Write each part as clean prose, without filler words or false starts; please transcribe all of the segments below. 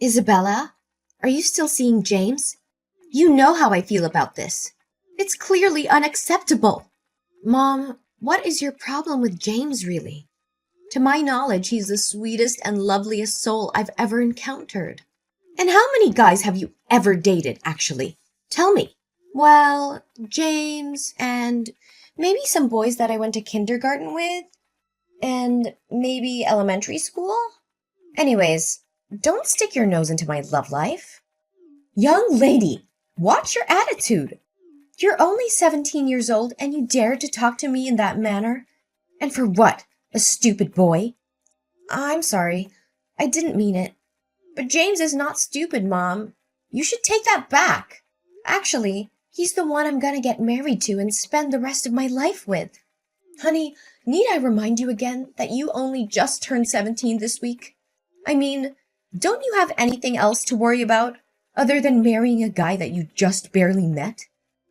Isabella, are you still seeing James? You know how I feel about this. It's clearly unacceptable. Mom, what is your problem with James, really? To my knowledge, he's the sweetest and loveliest soul I've ever encountered. And how many guys have you ever dated, actually? Tell me. Well, James and maybe some boys that I went to kindergarten with, and maybe elementary school. Anyways, don't stick your nose into my love life. Young lady, watch your attitude. You're only 17 years old and you dare to talk to me in that manner? And for what? A stupid boy? I'm sorry. I didn't mean it. But James is not stupid, Mom. You should take that back. Actually, he's the one I'm gonna get married to and spend the rest of my life with. Honey, need I remind you again that you only just turned 17 this week? I mean, don't you have anything else to worry about other than marrying a guy that you just barely met?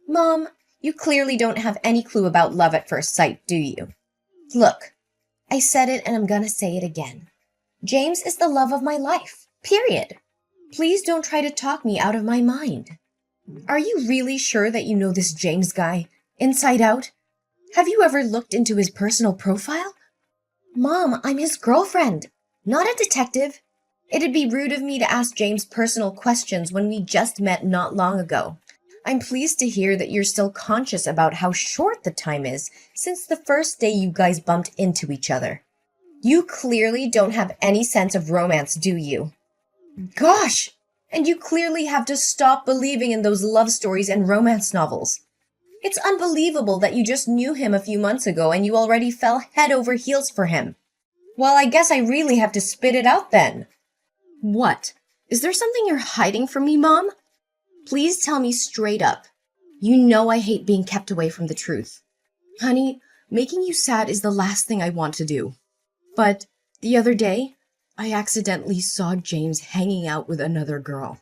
Mom, you clearly don't have any clue about love at first sight, do you? Look, I said it and I'm gonna say it again. James is the love of my life, period. Please don't try to talk me out of my mind. Are you really sure that you know this James guy, inside out? Have you ever looked into his personal profile? Mom, I'm his girlfriend, not a detective. It'd be rude of me to ask James personal questions when we just met not long ago. I'm pleased to hear that you're still conscious about how short the time is since the first day you guys bumped into each other. You clearly don't have any sense of romance, do you? Gosh! And you clearly have to stop believing in those love stories and romance novels. It's unbelievable that you just knew him a few months ago and you already fell head over heels for him. Well, I guess I really have to spit it out then. What? Is there something you're hiding from me, Mom? Please tell me straight up. You know I hate being kept away from the truth. Honey, making you sad is the last thing I want to do. But the other day, I accidentally saw James hanging out with another girl.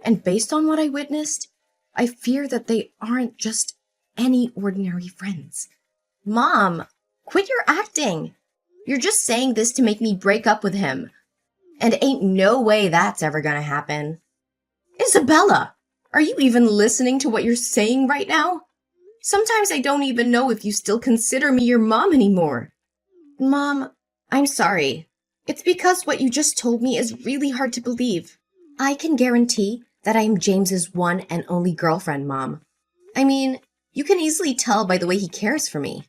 And based on what I witnessed, I fear that they aren't just any ordinary friends. Mom, quit your acting. You're just saying this to make me break up with him. And ain't no way that's ever gonna happen. Isabella, are you even listening to what you're saying right now? Sometimes I don't even know if you still consider me your mom anymore. Mom, I'm sorry. It's because what you just told me is really hard to believe. I can guarantee that I am James's one and only girlfriend, Mom. I mean, you can easily tell by the way he cares for me.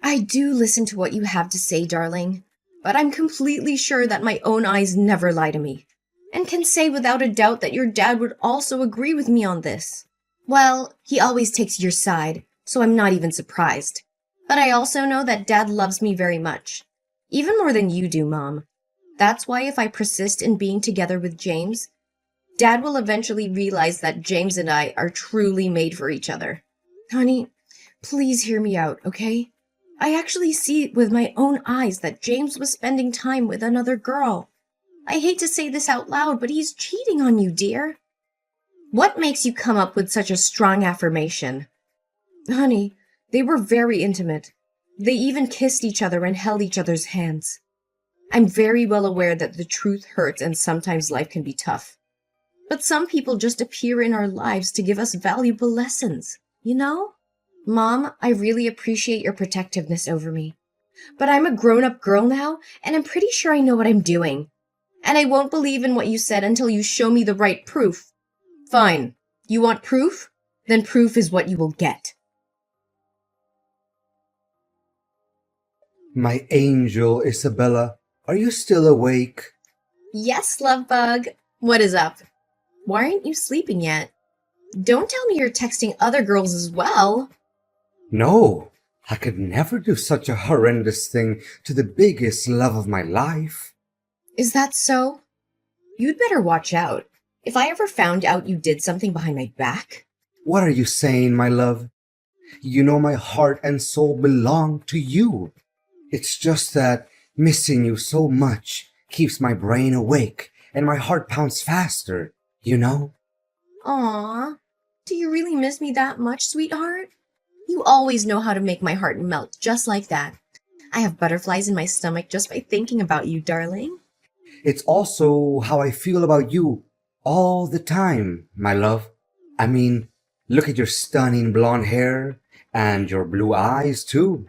I do listen to what you have to say, darling, but I'm completely sure that my own eyes never lie to me, and can say without a doubt that your dad would also agree with me on this. Well, he always takes your side, so I'm not even surprised. But I also know that Dad loves me very much, even more than you do, Mom. That's why if I persist in being together with James, Dad will eventually realize that James and I are truly made for each other. Honey, please hear me out, okay? I actually see with my own eyes that James was spending time with another girl. I hate to say this out loud, but he's cheating on you, dear. What makes you come up with such a strong affirmation? Honey, they were very intimate. They even kissed each other and held each other's hands. I'm very well aware that the truth hurts and sometimes life can be tough. But some people just appear in our lives to give us valuable lessons, you know? Mom, I really appreciate your protectiveness over me. But I'm a grown-up girl now, and I'm pretty sure I know what I'm doing. And I won't believe in what you said until you show me the right proof. Fine. You want proof? Then proof is what you will get. My angel, Isabella, are you still awake? Yes, love bug. What is up? Why aren't you sleeping yet? Don't tell me you're texting other girls as well. No, I could never do such a horrendous thing to the biggest love of my life. Is that so? You'd better watch out. If I ever found out you did something behind my back. What are you saying, my love? You know my heart and soul belong to you. It's just that missing you so much keeps my brain awake and my heart pounds faster, you know? Aww. Do you really miss me that much, sweetheart? You always know how to make my heart melt just like that. I have butterflies in my stomach just by thinking about you, darling. It's also how I feel about you All the time, my love. I mean, look at your stunning blonde hair and your blue eyes, too.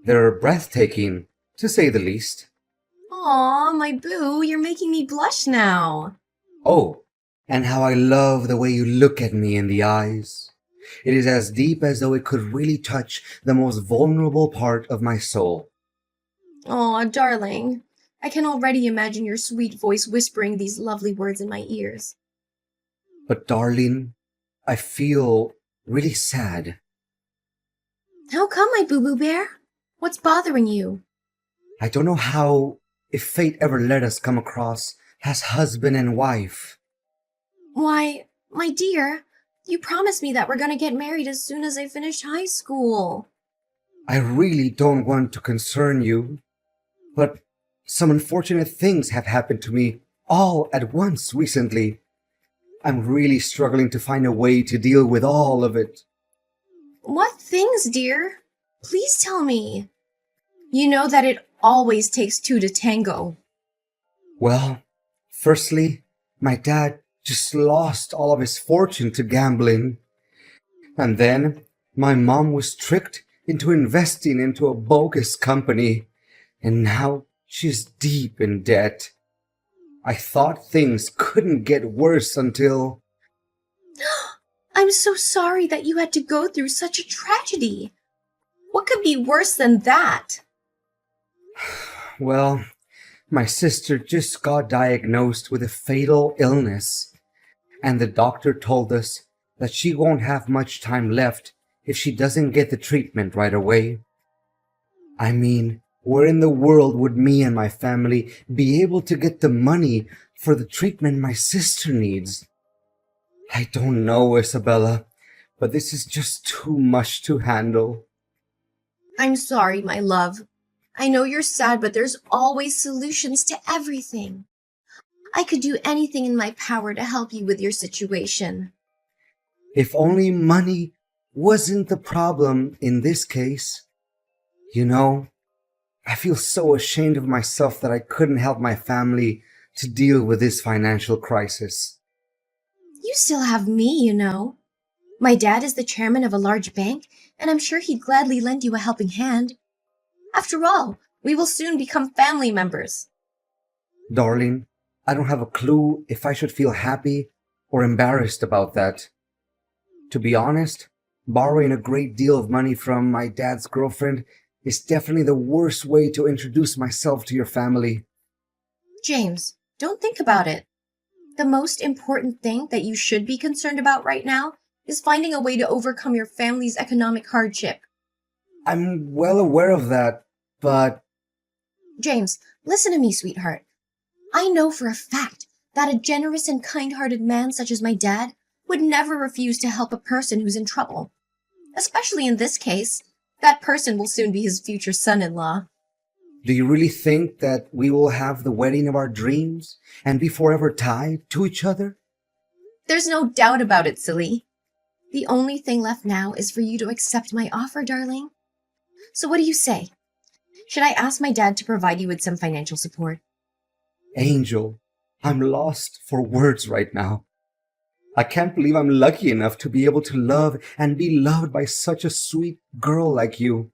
They're breathtaking, to say the least. Aw, my boo, you're making me blush now. Oh, and how I love the way you look at me in the eyes. It is as deep as though it could really touch the most vulnerable part of my soul. Aw, darling. I can already imagine your sweet voice whispering these lovely words in my ears. But darling, I feel really sad. How come, my boo-boo bear? What's bothering you? I don't know how, if fate ever let us come across as husband and wife. Why, my dear, you promised me that we're gonna get married as soon as I finish high school. I really don't want to concern you, but some unfortunate things have happened to me all at once recently. I'm really struggling to find a way to deal with all of it. What things, dear? Please tell me. You know that it always takes two to tango. Well, firstly, my dad just lost all of his fortune to gambling. And then my mom was tricked into investing into a bogus company. And now she's deep in debt. I thought things couldn't get worse until... I'm so sorry that you had to go through such a tragedy. What could be worse than that? Well, my sister just got diagnosed with a fatal illness. And the doctor told us that she won't have much time left if she doesn't get the treatment right away. I mean, where in the world would me and my family be able to get the money for the treatment my sister needs? I don't know, Isabella, but this is just too much to handle. I'm sorry, my love. I know you're sad, but there's always solutions to everything. I could do anything in my power to help you with your situation. If only money wasn't the problem in this case. You know, I feel so ashamed of myself that I couldn't help my family to deal with this financial crisis. You still have me, you know. My dad is the chairman of a large bank, and I'm sure he'd gladly lend you a helping hand. After all, we will soon become family members. Darling, I don't have a clue if I should feel happy or embarrassed about that. To be honest, borrowing a great deal of money from my dad's girlfriend is definitely the worst way to introduce myself to your family. James, don't think about it. The most important thing that you should be concerned about right now is finding a way to overcome your family's economic hardship. I'm well aware of that, but James, listen to me, sweetheart. I know for a fact that a generous and kind-hearted man such as my dad would never refuse to help a person who's in trouble. Especially in this case, that person will soon be his future son-in-law. do you really think that we will have the wedding of our dreams and be forever tied to each other? There's no doubt about it, silly. The only thing left now is for you to accept my offer, darling. So what do you say? Should I ask my dad to provide you with some financial support? Angel, I'm lost for words right now. I can't believe I'm lucky enough to be able to love and be loved by such a sweet girl like you.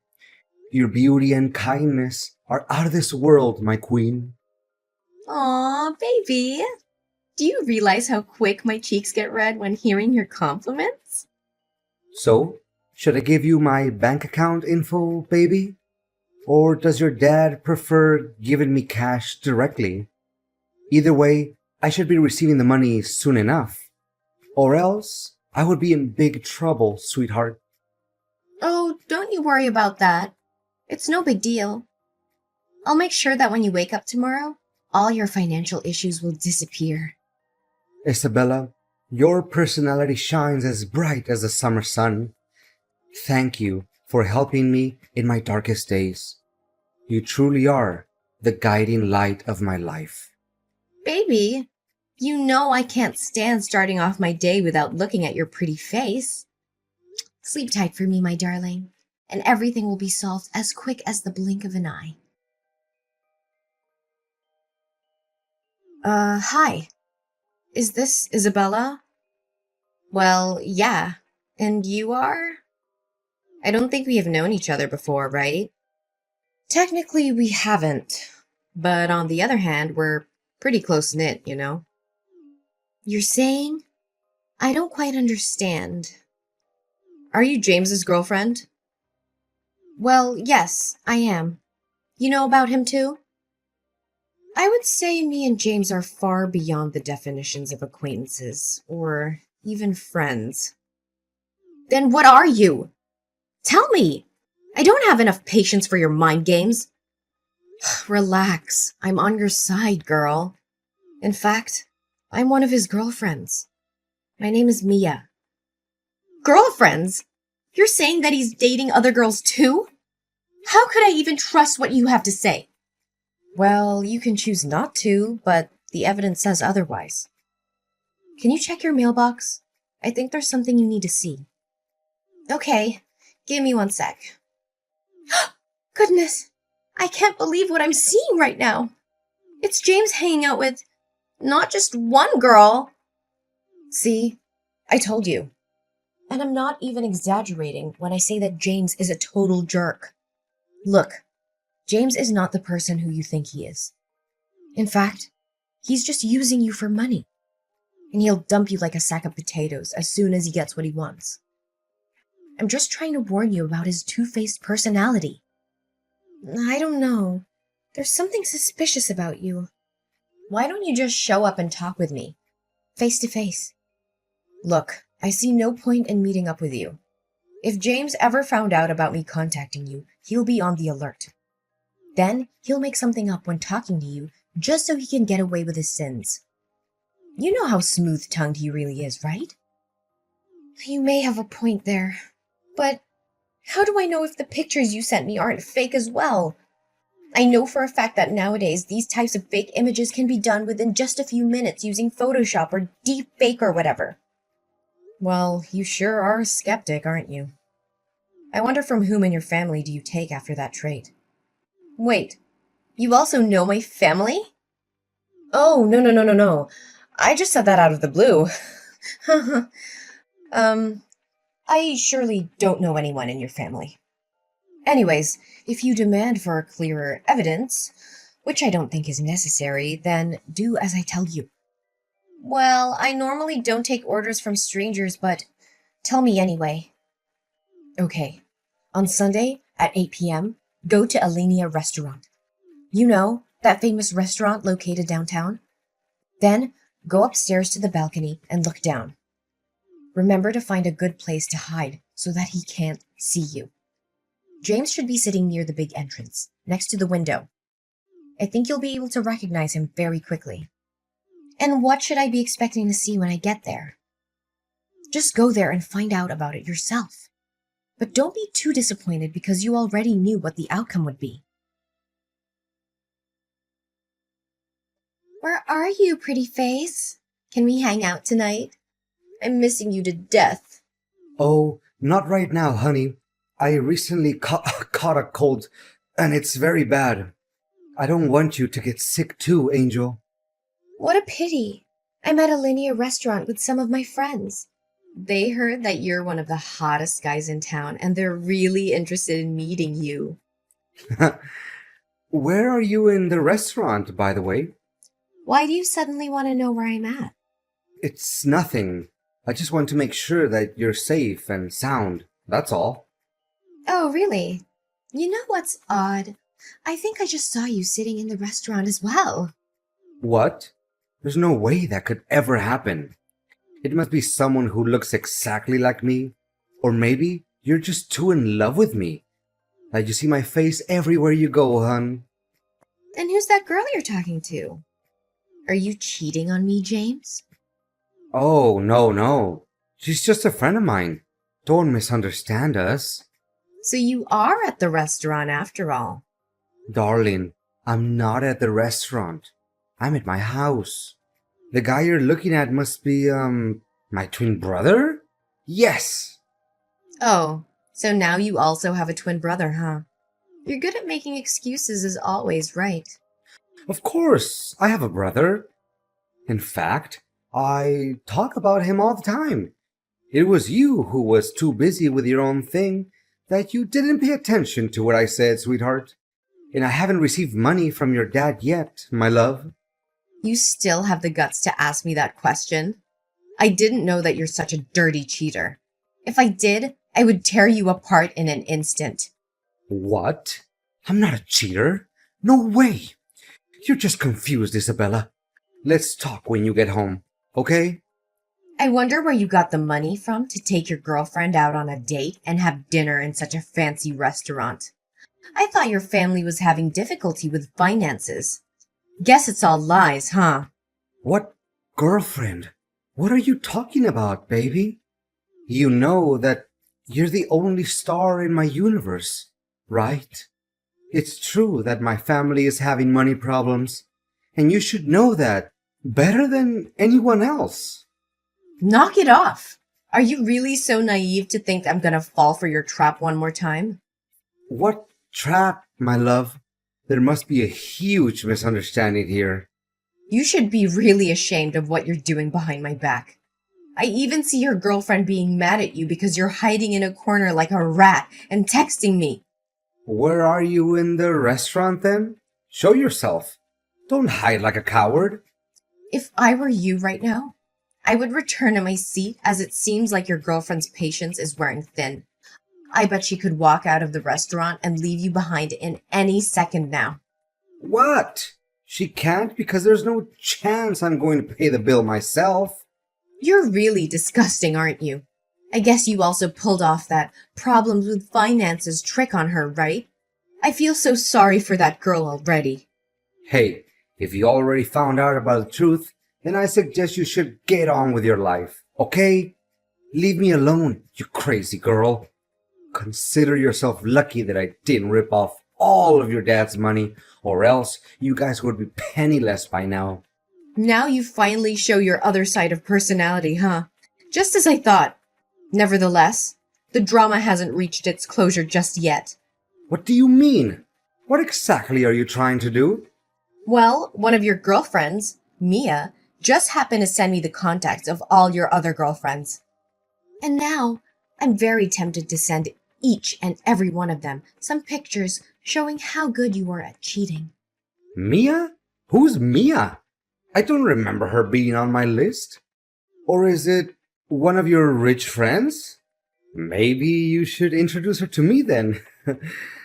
Your beauty and kindness are out of this world, my queen. Aw, baby. Do you realize how quick my cheeks get red when hearing your compliments? So, should I give you my bank account info, baby? Or does your dad prefer giving me cash directly? Either way, I should be receiving the money soon enough. Or else, I would be in big trouble, sweetheart. Oh, don't you worry about that. It's no big deal. I'll make sure that when you wake up tomorrow, all your financial issues will disappear. Isabella, your personality shines as bright as the summer sun. Thank you for helping me in my darkest days. You truly are the guiding light of my life. Baby, you know I can't stand starting off my day without looking at your pretty face. Sleep tight for me, my darling, and everything will be solved as quick as the blink of an eye. Hi. Is this Isabella? Well, yeah. And you are? I don't think we have known each other before, right? Technically, we haven't. But on the other hand, we're pretty close-knit, you know? You're saying? I don't quite understand. Are you James's girlfriend? Well, yes, I am. You know about him too? I would say me and James are far beyond the definitions of acquaintances, or even friends. Then what are you? Tell me! I don't have enough patience for your mind games. Relax, I'm on your side, girl. In fact, I'm one of his girlfriends. My name is Mia. Girlfriends? You're saying that he's dating other girls too? How could I even trust what you have to say? Well, you can choose not to, but the evidence says otherwise. Can you check your mailbox? I think there's something you need to see. Okay, give me 1 sec. Goodness, I can't believe what I'm seeing right now. It's James hanging out with not just one girl. See, I told you. And I'm not even exaggerating when I say that James is a total jerk. Look, James is not the person who you think he is. In fact, he's just using you for money. And he'll dump you like a sack of potatoes as soon as he gets what he wants. I'm just trying to warn you about his two-faced personality. I don't know. There's something suspicious about you. Why don't you just show up and talk with me? Face to face. Look, I see no point in meeting up with you. If James ever found out about me contacting you, he'll be on the alert. Then he'll make something up when talking to you just so he can get away with his sins. You know how smooth-tongued he really is, right? You may have a point there, but how do I know if the pictures you sent me aren't fake as well? I know for a fact that nowadays these types of fake images can be done within just a few minutes using Photoshop or deepfake or whatever. Well, you sure are a skeptic, aren't you? I wonder from whom in your family do you take after that trait? Wait, you also know my family? Oh, no. I just said that out of the blue. I surely don't know anyone in your family. Anyways, if you demand for clearer evidence, which I don't think is necessary, then do as I tell you. Well, I normally don't take orders from strangers, but tell me anyway. Okay, on Sunday at 8 p.m., go to Alenia Restaurant. You know, that famous restaurant located downtown? Then go upstairs to the balcony and look down. Remember to find a good place to hide so that he can't see you. James should be sitting near the big entrance, next to the window. I think you'll be able to recognize him very quickly. And what should I be expecting to see when I get there? Just go there and find out about it yourself. But don't be too disappointed because you already knew what the outcome would be. Where are you, pretty face? Can we hang out tonight? I'm missing you to death. Oh, not right now, honey. I recently caught a cold, and it's very bad. I don't want you to get sick too, Angel. What a pity. I'm at a linear restaurant with some of my friends. They heard that you're one of the hottest guys in town, and they're really interested in meeting you. Where are you in the restaurant, by the way? Why do you suddenly want to know where I'm at? It's nothing. I just want to make sure that you're safe and sound. That's all. Oh, really? You know what's odd? I think I just saw you sitting in the restaurant as well. What? There's no way that could ever happen. It must be someone who looks exactly like me. Or maybe you're just too in love with me. Like you see my face everywhere you go, hun. And who's that girl you're talking to? Are you cheating on me, James? Oh, no. She's just a friend of mine. Don't misunderstand us. So you are at the restaurant after all. Darling, I'm not at the restaurant. I'm at my house. The guy you're looking at must be, my twin brother? Yes! Oh, so now you also have a twin brother, huh? You're good at making excuses as always, right? Of course, I have a brother. In fact, I talk about him all the time. It was you who was too busy with your own thing that you didn't pay attention to what I said, sweetheart. And I haven't received money from your dad yet, my love. You still have the guts to ask me that question? I didn't know that you're such a dirty cheater. If I did, I would tear you apart in an instant. What? I'm not a cheater. No way. You're just confused, Isabella. Let's talk when you get home, okay? I wonder where you got the money from to take your girlfriend out on a date and have dinner in such a fancy restaurant. I thought your family was having difficulty with finances. Guess it's all lies, huh? What girlfriend? What are you talking about, baby? You know that you're the only star in my universe, right? It's true that my family is having money problems, and you should know that better than anyone else. Knock it off! Are you really so naive to think I'm gonna fall for your trap one more time? What trap, my love? There must be a huge misunderstanding here. You should be really ashamed of what you're doing behind my back. I even see your girlfriend being mad at you because you're hiding in a corner like a rat and texting me. Where are you in the restaurant then? Show yourself. Don't hide like a coward. If I were you right now, I would return to my seat as it seems like your girlfriend's patience is wearing thin. I bet she could walk out of the restaurant and leave you behind in any second now. What? She can't because there's no chance I'm going to pay the bill myself. You're really disgusting, aren't you? I guess you also pulled off that problems with finances trick on her, right? I feel so sorry for that girl already. Hey, if you already found out about the truth, then I suggest you should get on with your life, okay? Leave me alone, you crazy girl. Consider yourself lucky that I didn't rip off all of your dad's money, or else you guys would be penniless by now. Now you finally show your other side of personality, huh? Just as I thought. Nevertheless, the drama hasn't reached its closure just yet. What do you mean? What exactly are you trying to do? Well, one of your girlfriends, Mia, just happened to send me the contacts of all your other girlfriends. And now, I'm very tempted to send each and every one of them some pictures showing how good you are at cheating. Mia? Who's Mia? I don't remember her being on my list. Or is it one of your rich friends? Maybe you should introduce her to me then.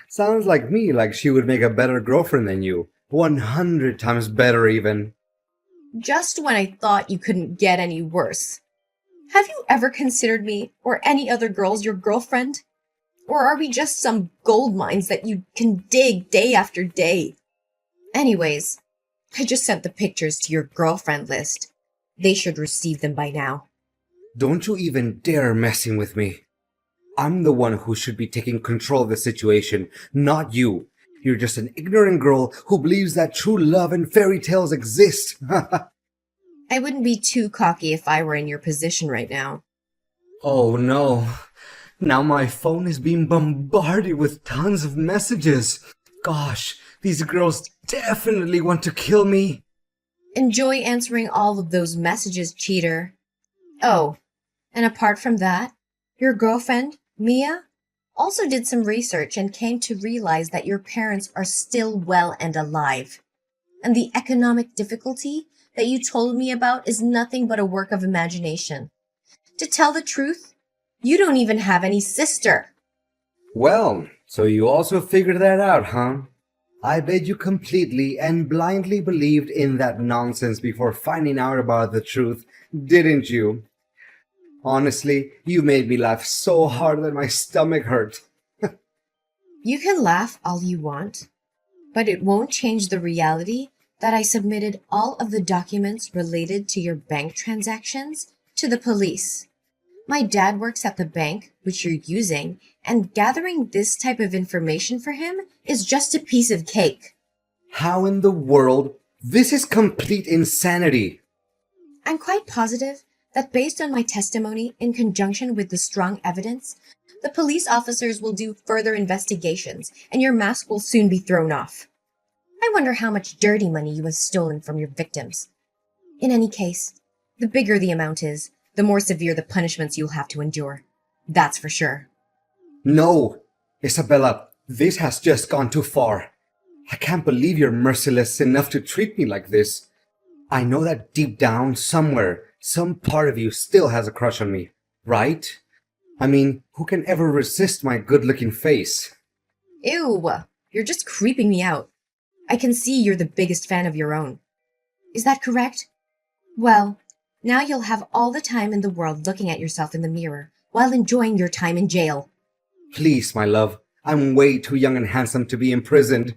Sounds like me, like she would make a better girlfriend than you. 100 times better even. Just when I thought you couldn't get any worse. Have you ever considered me or any other girls your girlfriend? Or are we just some gold mines that you can dig day after day? Anyways, I just sent the pictures to your girlfriend list. They should receive them by now. Don't you even dare messing with me. I'm the one who should be taking control of the situation, not you. You're just an ignorant girl who believes that true love and fairy tales exist. I wouldn't be too cocky if I were in your position right now. Oh no. Now my phone is being bombarded with tons of messages. Gosh, these girls definitely want to kill me. Enjoy answering all of those messages, cheater. Oh, and apart from that, your girlfriend, Mia, also did some research and came to realize that your parents are still well and alive. And the economic difficulty that you told me about is nothing but a work of imagination. To tell the truth, you don't even have any sister. Well, so you also figured that out, huh? I bet you completely and blindly believed in that nonsense before finding out about the truth, didn't you? Honestly, you made me laugh so hard that my stomach hurt. You can laugh all you want, but it won't change the reality that I submitted all of the documents related to your bank transactions to the police. My dad works at the bank, which you're using, and gathering this type of information for him is just a piece of cake. How in the world? This is complete insanity. I'm quite positive that based on my testimony in conjunction with the strong evidence, the police officers will do further investigations and your mask will soon be thrown off. I wonder how much dirty money you have stolen from your victims. In any case, The bigger the amount is, the more severe the punishments you'll have to endure. That's for sure. No! Isabella, this has just gone too far. I can't believe you're merciless enough to treat me like this. I know that deep down, somewhere, some part of you still has a crush on me, right? I mean, who can ever resist my good-looking face? Ew! You're just creeping me out. I can see you're the biggest fan of your own. Is that correct? Well, now you'll have all the time in the world looking at yourself in the mirror while enjoying your time in jail. Please, my love, I'm way too young and handsome to be imprisoned.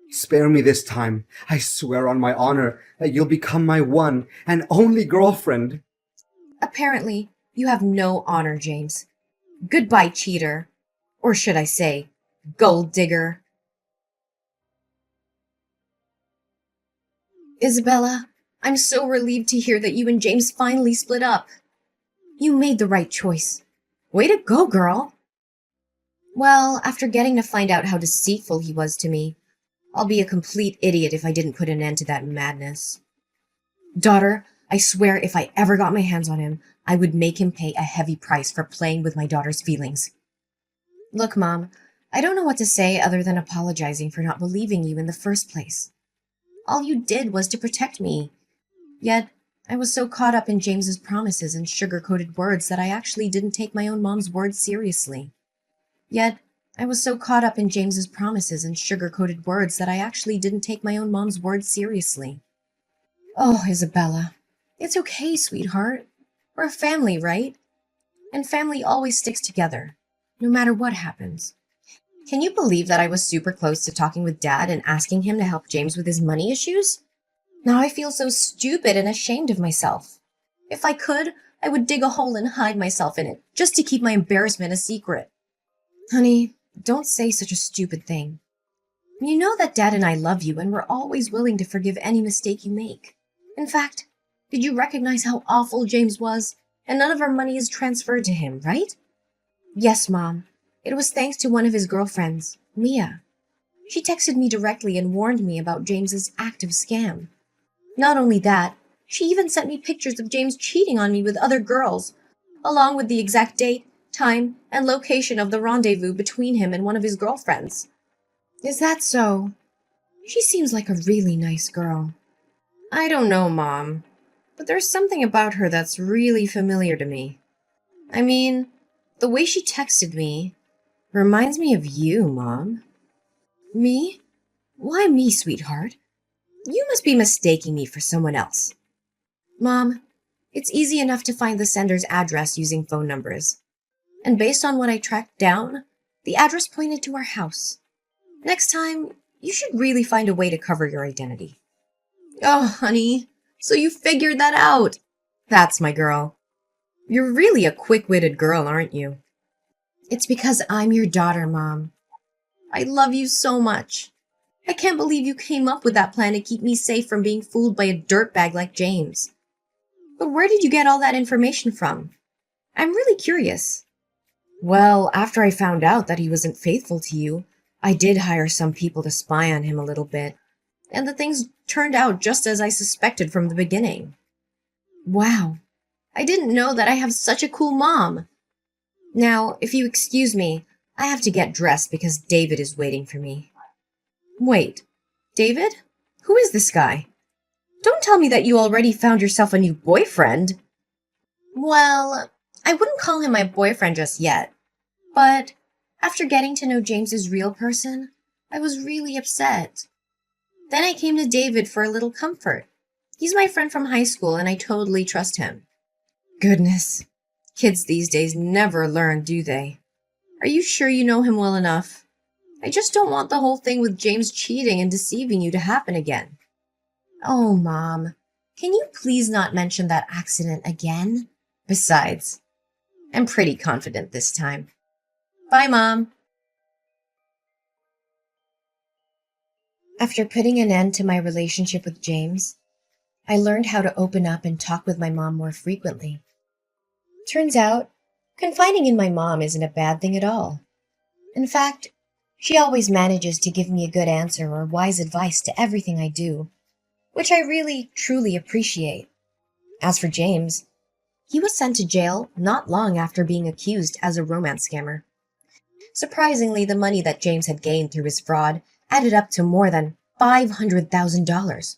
Spare me this time. I swear on my honor that you'll become my one and only girlfriend. Apparently, you have no honor, James. Goodbye, cheater. Or should I say, gold digger. Isabella, I'm so relieved to hear that you and James finally split up. You made the right choice. Way to go, girl. Well, after getting to find out how deceitful he was to me, I'll be a complete idiot if I didn't put an end to that madness. Daughter, I swear if I ever got my hands on him, I would make him pay a heavy price for playing with my daughter's feelings. Look, Mom, I don't know what to say other than apologizing for not believing you in the first place. All you did was to protect me. Yet, I was so caught up in James's promises and sugar-coated words that I actually didn't take my own mom's words seriously. Oh, Isabella, it's okay, sweetheart. We're a family, right? And family always sticks together, no matter what happens. Can you believe that I was super close to talking with Dad and asking him to help James with his money issues? Now I feel so stupid and ashamed of myself. If I could, I would dig a hole and hide myself in it, just to keep my embarrassment a secret. Honey, don't say such a stupid thing. You know that Dad and I love you and we're always willing to forgive any mistake you make. In fact, did you recognize how awful James was? And none of our money is transferred to him, right? Yes, Mom. It was thanks to one of his girlfriends, Mia. She texted me directly and warned me about James's active scam. Not only that, she even sent me pictures of James cheating on me with other girls, along with the exact date, time, and location of the rendezvous between him and one of his girlfriends. Is that so? She seems like a really nice girl. I don't know, Mom, but there's something about her that's really familiar to me. I mean, the way she texted me reminds me of you, Mom. Me? Why me, sweetheart? You must be mistaking me for someone else. Mom, it's easy enough to find the sender's address using phone numbers. And based on what I tracked down, the address pointed to our house. Next time, you should really find a way to cover your identity. Oh, honey, so you figured that out. That's my girl. You're really a quick-witted girl, aren't you? It's because I'm your daughter, Mom. I love you so much. I can't believe you came up with that plan to keep me safe from being fooled by a dirtbag like James. But where did you get all that information from? I'm really curious. Well, after I found out that he wasn't faithful to you, I did hire some people to spy on him a little bit, and the things turned out just as I suspected from the beginning. Wow, I didn't know that I have such a cool mom. Now, if you excuse me, I have to get dressed because David is waiting for me. Wait, David? Who is this guy? Don't tell me that you already found yourself a new boyfriend. Well, I wouldn't call him my boyfriend just yet, but after getting to know James's real person, I was really upset. Then I came to David for a little comfort. He's my friend from high school and I totally trust him. Goodness, kids these days never learn, do they? Are you sure you know him well enough? I just don't want the whole thing with James cheating and deceiving you to happen again. Oh, Mom, can you please not mention that accident again? Besides, I'm pretty confident this time. Bye, Mom. After putting an end to my relationship with James, I learned how to open up and talk with my mom more frequently. Turns out, confiding in my mom isn't a bad thing at all. In fact, she always manages to give me a good answer or wise advice to everything I do, which I really, truly appreciate. As for James, he was sent to jail not long after being accused as a romance scammer. Surprisingly, the money that James had gained through his fraud added up to more than $500,000,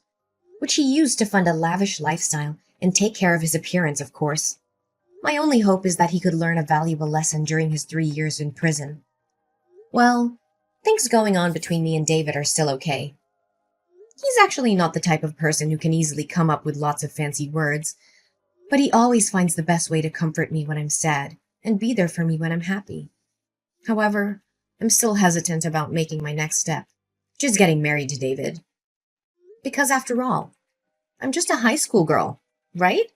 which he used to fund a lavish lifestyle and take care of his appearance, of course. My only hope is that he could learn a valuable lesson during his 3 years in prison. Well, things going on between me and David are still okay. He's actually not the type of person who can easily come up with lots of fancy words, but he always finds the best way to comfort me when I'm sad and be there for me when I'm happy. However, I'm still hesitant about making my next step, which is getting married to David. Because after all, I'm just a high school girl, right?